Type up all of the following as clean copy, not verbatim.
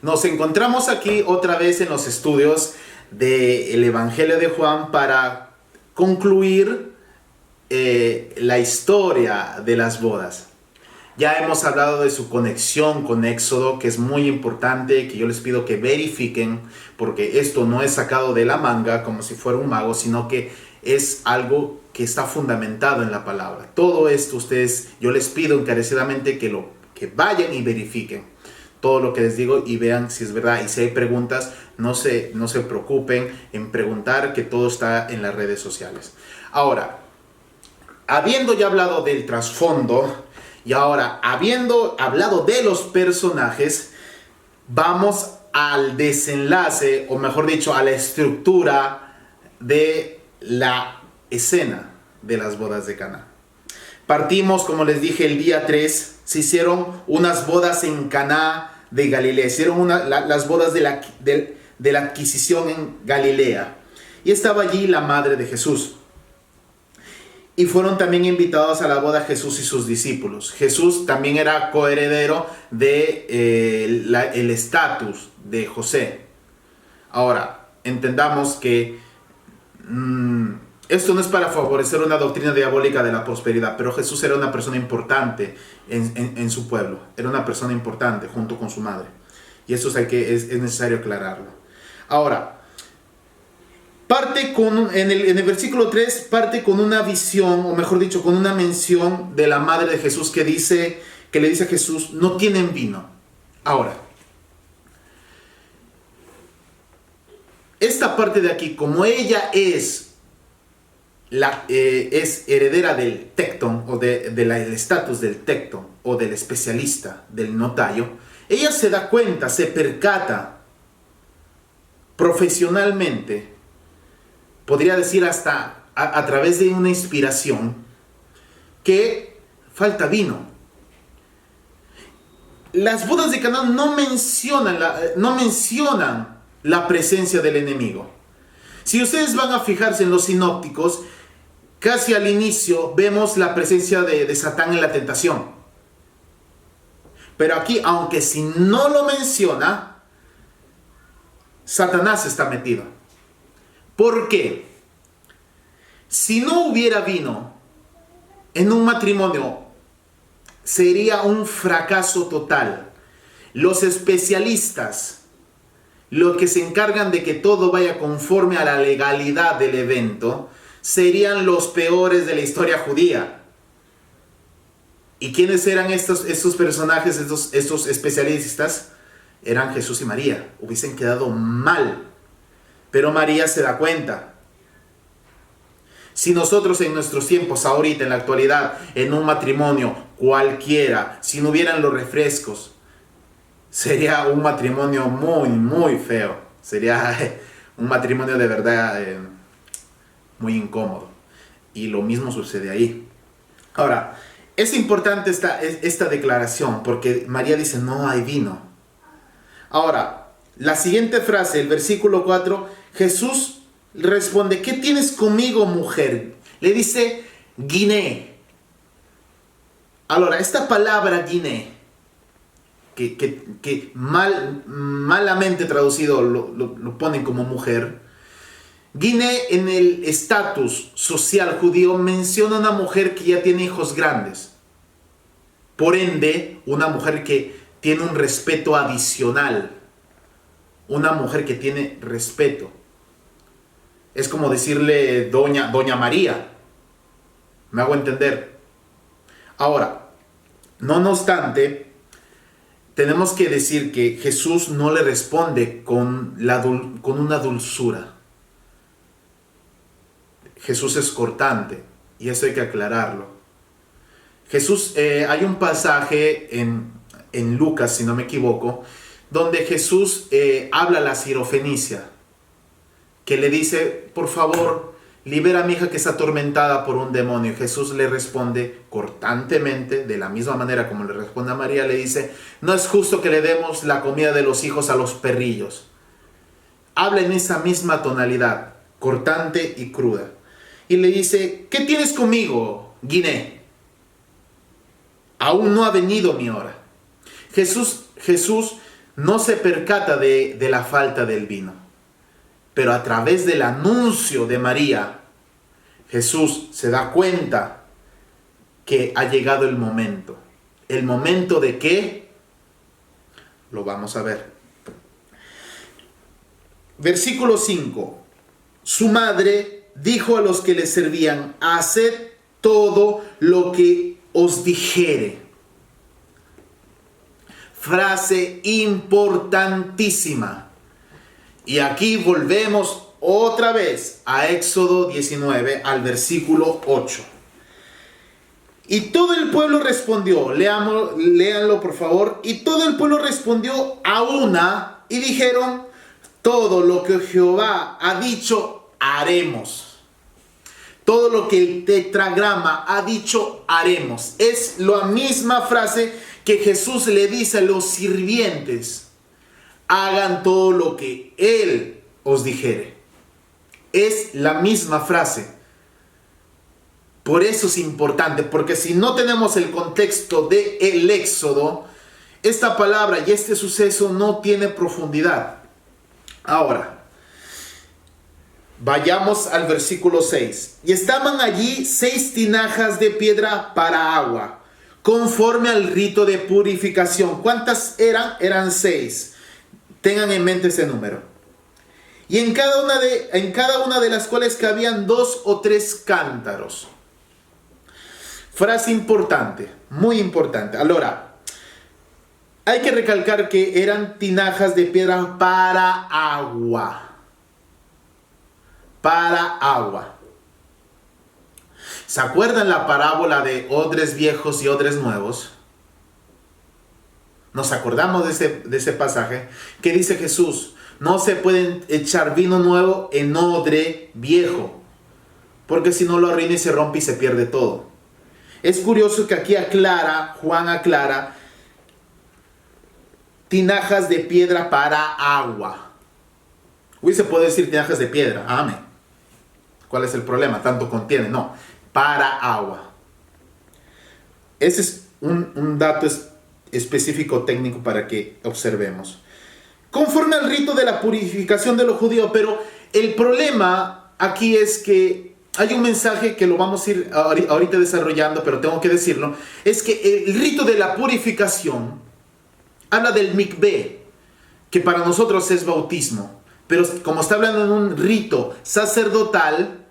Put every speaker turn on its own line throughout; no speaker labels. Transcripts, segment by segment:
Nos encontramos aquí otra vez en los estudios del Evangelio de Juan para concluir la historia de las bodas. Ya hemos hablado de su conexión con Éxodo, que es muy importante, que yo les pido que verifiquen, porque esto no es sacado de la manga como si fuera un mago, sino que es algo que está fundamentado en la palabra. Todo esto ustedes, yo les pido encarecidamente que vayan y verifiquen todo lo que les digo y vean si es verdad. Y si hay preguntas, no se preocupen en preguntar, que todo está en las redes sociales. Ahora, habiendo ya hablado del trasfondo y ahora habiendo hablado de los personajes, vamos al desenlace, o mejor dicho, a la estructura de la escena de las bodas de Caná. Partimos, como les dije, el día 3. Se hicieron unas bodas en Caná de Galilea. Hicieron las bodas de la adquisición en Galilea. Y estaba allí la madre de Jesús. Y fueron también invitados a la boda Jesús y sus discípulos. Jesús también era coheredero de el estatus de José. Ahora, entendamos que esto no es para favorecer una doctrina diabólica de la prosperidad, pero Jesús era una persona importante en su pueblo. Era una persona importante junto con su madre. Y eso es necesario aclararlo. Ahora, en el versículo 3 parte con una visión, o mejor dicho, con una mención de la madre de Jesús que le dice a Jesús: no tienen vino. Ahora, esta parte de aquí, como ella es heredera del tecton, o del estatus del tecton, o del especialista, del notario, ella se da cuenta, se percata profesionalmente, podría decir hasta a través de una inspiración, que falta vino. Las bodas de Caná no mencionan la presencia del enemigo. Si ustedes van a fijarse en los sinópticos, casi al inicio vemos la presencia de Satán en la tentación. Pero aquí, aunque si no lo menciona, Satanás está metido. ¿Por qué? Si no hubiera vino en un matrimonio, sería un fracaso total. Los especialistas, los que se encargan de que todo vaya conforme a la legalidad del evento, serían los peores de la historia judía. ¿Y quiénes eran estos personajes, estos especialistas? Eran Jesús y María. Hubiesen quedado mal. Pero María se da cuenta. Si nosotros en nuestros tiempos, ahorita, en la actualidad, en un matrimonio cualquiera, si no hubieran los refrescos, sería un matrimonio muy, muy feo. Sería un matrimonio de verdad muy incómodo. Y lo mismo sucede ahí. Ahora, es importante esta declaración, porque María dice: no hay vino. Ahora, la siguiente frase, el versículo 4, Jesús responde: ¿qué tienes conmigo, mujer? Le dice guiné. Ahora, esta palabra guiné, que malamente traducido lo ponen como mujer, guiné en el estatus social judío menciona a una mujer que ya tiene hijos grandes. Por ende, una mujer que tiene un respeto adicional. Una mujer que tiene respeto. Es como decirle Doña María. ¿Me hago entender? Ahora, no obstante, tenemos que decir que Jesús no le responde con una dulzura. Jesús es cortante, y eso hay que aclararlo. Jesús, hay un pasaje en Lucas, si no me equivoco, donde Jesús habla a la sirofenicia, que le dice: por favor, libera a mi hija que está atormentada por un demonio. Y Jesús le responde cortantemente, de la misma manera como le responde a María, le dice: no es justo que le demos la comida de los hijos a los perrillos. Habla en esa misma tonalidad, cortante y cruda. Y le dice: ¿qué tienes conmigo, guiné? Aún no ha venido mi hora. Jesús no se percata de la falta del vino. Pero a través del anuncio de María, Jesús se da cuenta que ha llegado el momento. ¿El momento de qué? Lo vamos a ver. Versículo 5. Su madre dijo a los que le servían: haced todo lo que os dijere. Frase importantísima. Y aquí volvemos otra vez a Éxodo 19, al versículo 8. Y todo el pueblo respondió, léanlo por favor. Y todo el pueblo respondió a una y dijeron: todo lo que Jehová ha dicho, haremos. Todo lo que el tetragrama ha dicho, haremos. Es la misma frase que Jesús le dice a los sirvientes: hagan todo lo que Él os dijere. Es la misma frase. Por eso es importante, porque si no tenemos el contexto del Éxodo, esta palabra y este suceso no tiene profundidad. Ahora, vayamos al versículo 6. Y estaban allí 6 tinajas de piedra para agua, conforme al rito de purificación. ¿Cuántas eran? Eran 6. Tengan en mente ese número. Y en cada una de las cuales cabían 2 o 3 cántaros. Frase importante, muy importante. Ahora, hay que recalcar que eran tinajas de piedra para agua. Para agua. ¿Se acuerdan la parábola de odres viejos y odres nuevos? Nos acordamos de ese pasaje que dice Jesús: no se pueden echar vino nuevo en odre viejo, porque si no lo arruina y se rompe y se pierde todo. Es curioso que aquí Juan aclara, tinajas de piedra para agua. Uy, se puede decir tinajas de piedra, amén. ¿Cuál es el problema? Tanto contiene, no, para agua. Ese es un dato específico técnico para que observemos. Conforme al rito de la purificación de los judíos, pero el problema aquí es que hay un mensaje que lo vamos a ir ahorita desarrollando, pero tengo que decirlo, es que el rito de la purificación habla del mikveh, que para nosotros es bautismo, pero como está hablando en un rito sacerdotal,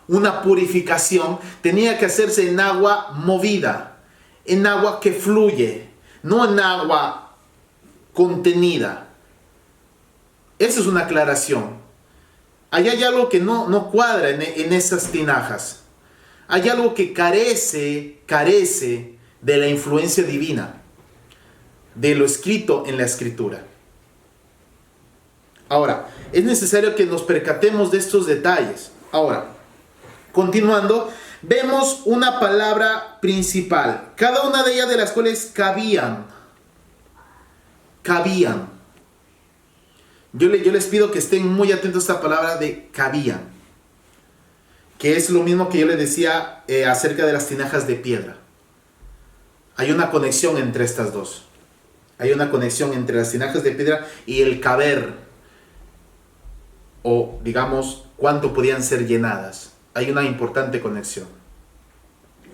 una purificación tenía que hacerse en agua movida, en agua que fluye, no en agua contenida. Esa es una aclaración. Ahí hay algo que no cuadra en esas tinajas. Hay algo que carece de la influencia divina, de lo escrito en la Escritura. Ahora, es necesario que nos percatemos de estos detalles. Ahora, continuando, vemos una palabra principal, cada una de ellas de las cuales cabían. Yo les pido que estén muy atentos a esta palabra de cabían, que es lo mismo que yo les decía acerca de las tinajas de piedra. Hay una conexión entre estas dos. Hay una conexión entre las tinajas de piedra y el caber, o digamos, cuánto podían ser llenadas. Hay una importante conexión,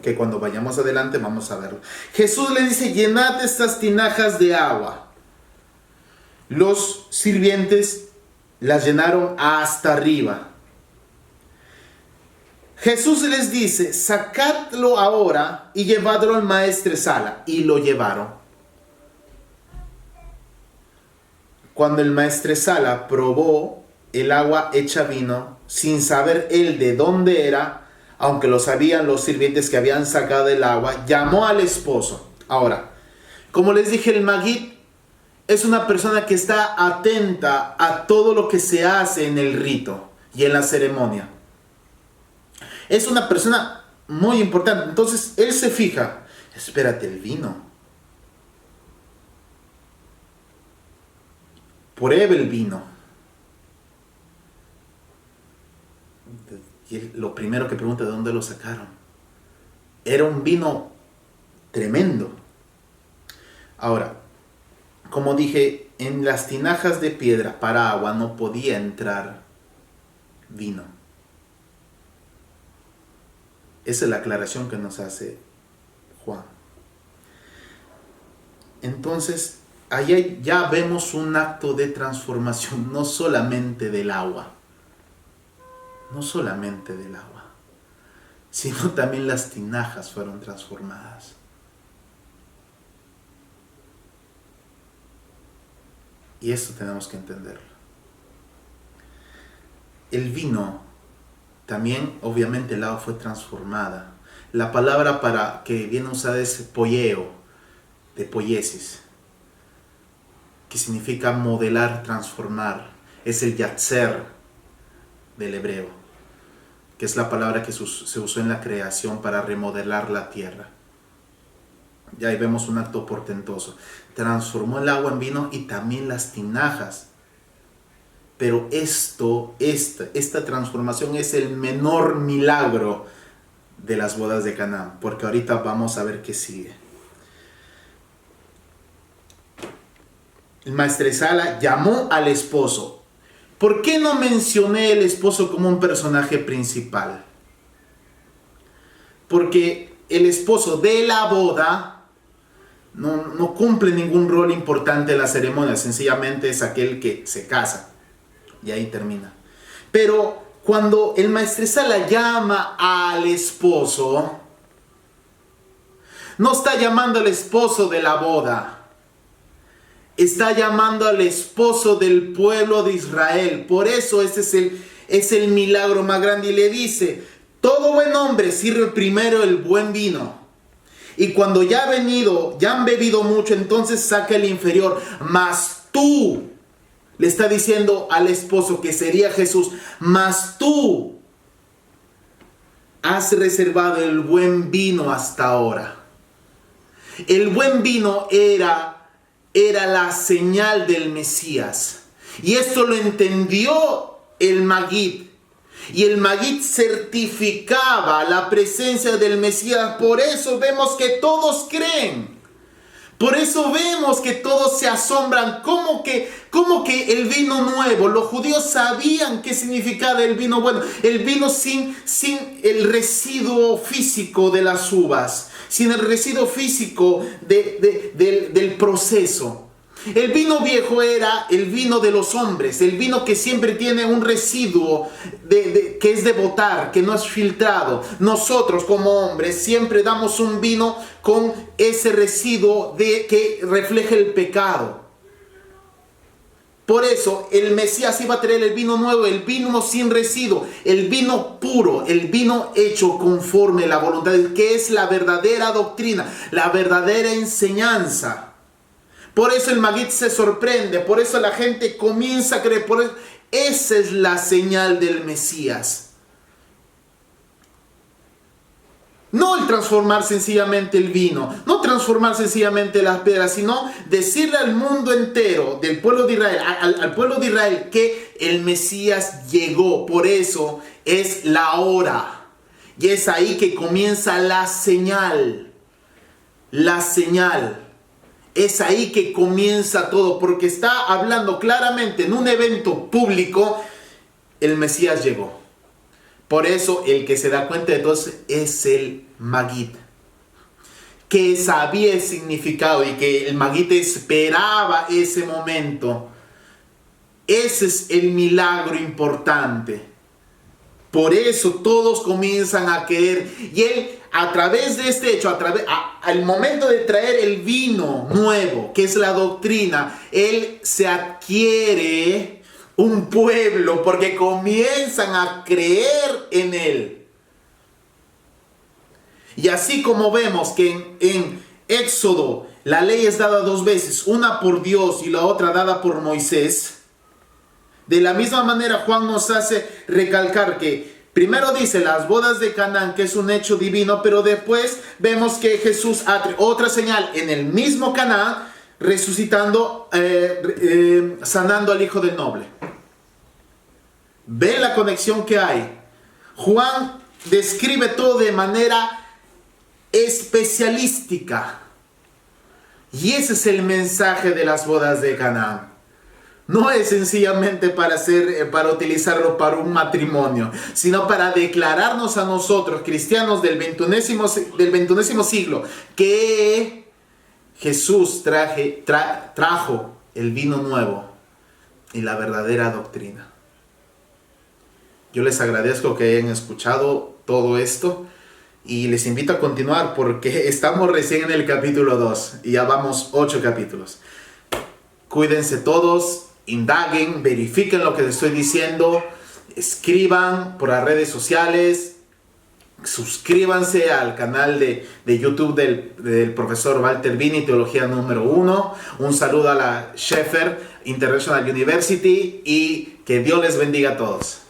que cuando vayamos adelante vamos a verlo. Jesús le dice: llenad estas tinajas de agua. Los sirvientes las llenaron hasta arriba. Jesús les dice: sacadlo ahora y llevadlo al maestresala. Y lo llevaron. Cuando el maestresala probó el agua hecha vino, sin saber él de dónde era, aunque lo sabían los sirvientes que habían sacado el agua, llamó al esposo. Ahora, como les dije, el Maguid es una persona que está atenta a todo lo que se hace en el rito y en la ceremonia. Es una persona muy importante. Entonces él se fija: espérate, el vino. Pruebe el vino. Y él, lo primero que pregunta: ¿de dónde lo sacaron? Era un vino tremendo. Ahora, como dije, en las tinajas de piedra para agua no podía entrar vino. Esa es la aclaración que nos hace Juan. Entonces, ahí ya vemos un acto de transformación, no solamente del agua, sino también las tinajas fueron transformadas. Y esto tenemos que entenderlo. El vino, también obviamente el agua fue transformada. La palabra para que viene usada es poieo, de poiesis, que significa modelar, transformar. Es el yatzer del hebreo, que es la palabra que se usó en la creación para remodelar la tierra. Y ahí vemos un acto portentoso. Transformó el agua en vino y también las tinajas. Pero esta transformación es el menor milagro de las bodas de Canaán, porque ahorita vamos a ver qué sigue. El maestresala llamó al esposo. ¿Por qué no mencioné el esposo como un personaje principal? Porque el esposo de la boda no cumple ningún rol importante en la ceremonia, sencillamente es aquel que se casa. Y ahí termina. Pero cuando el maestresala llama al esposo, no está llamando al esposo de la boda, está llamando al esposo del pueblo de Israel. Por eso ese es el milagro más grande. Y le dice, todo buen hombre sirve primero el buen vino. Y cuando ya han bebido mucho, entonces saca el inferior. Mas tú, le está diciendo al esposo que sería Jesús, mas tú has reservado el buen vino hasta ahora. El buen vino era la señal del Mesías. Y esto lo entendió el Magid. Y el Magid certificaba la presencia del Mesías. Por eso vemos que todos creen. Por eso vemos que todos se asombran. ¿Cómo que el vino nuevo? Los judíos sabían qué significaba el vino bueno. El vino sin el residuo físico de las uvas. Sin el residuo físico del proceso. El vino viejo era el vino de los hombres, el vino que siempre tiene un residuo que es de botar, que no es filtrado. Nosotros como hombres siempre damos un vino con ese residuo que refleja el pecado. Por eso el Mesías iba a traer el vino nuevo, el vino sin residuo, el vino puro, el vino hecho conforme a la voluntad de Dios, que es la verdadera doctrina, la verdadera enseñanza. Por eso el Magid se sorprende, por eso la gente comienza a creer, por eso, esa es la señal del Mesías. No el transformar sencillamente el vino, no transformar sencillamente las piedras, sino decirle al mundo entero, del pueblo de Israel, al pueblo de Israel, que el Mesías llegó. Por eso es la hora. Y es ahí que comienza la señal. La señal. Es ahí que comienza todo, porque está hablando claramente en un evento público, el Mesías llegó. Por eso el que se da cuenta de todo es el Magid, que sabía el significado y que el Magid esperaba ese momento. Ese es el milagro importante. Por eso todos comienzan a creer. Y él, a través de este hecho, al momento de traer el vino nuevo, que es la doctrina, él se adquiere un pueblo porque comienzan a creer en él. Y así como vemos que en Éxodo la ley es dada dos veces, una por Dios y la otra dada por Moisés, de la misma manera Juan nos hace recalcar que primero dice las bodas de Canaán, que es un hecho divino, pero después vemos que Jesús hace otra señal en el mismo Canaán, resucitando, sanando al hijo del noble. ¿Ve la conexión que hay? Juan describe todo de manera especialística. Y ese es el mensaje de las bodas de Canaán. no es sencillamente para utilizarlo para un matrimonio, sino para declararnos a nosotros, cristianos del 21 siglo, que Jesús trajo el vino nuevo y la verdadera doctrina. Yo les agradezco que hayan escuchado todo esto y les invito a continuar porque estamos recién en el capítulo 2 y ya vamos 8 capítulos. Cuídense todos, indaguen, verifiquen lo que les estoy diciendo, escriban por las redes sociales, suscríbanse al canal de YouTube del profesor Walter Vini, Teología número 1. Un saludo a la Shepherd International University y que Dios les bendiga a todos.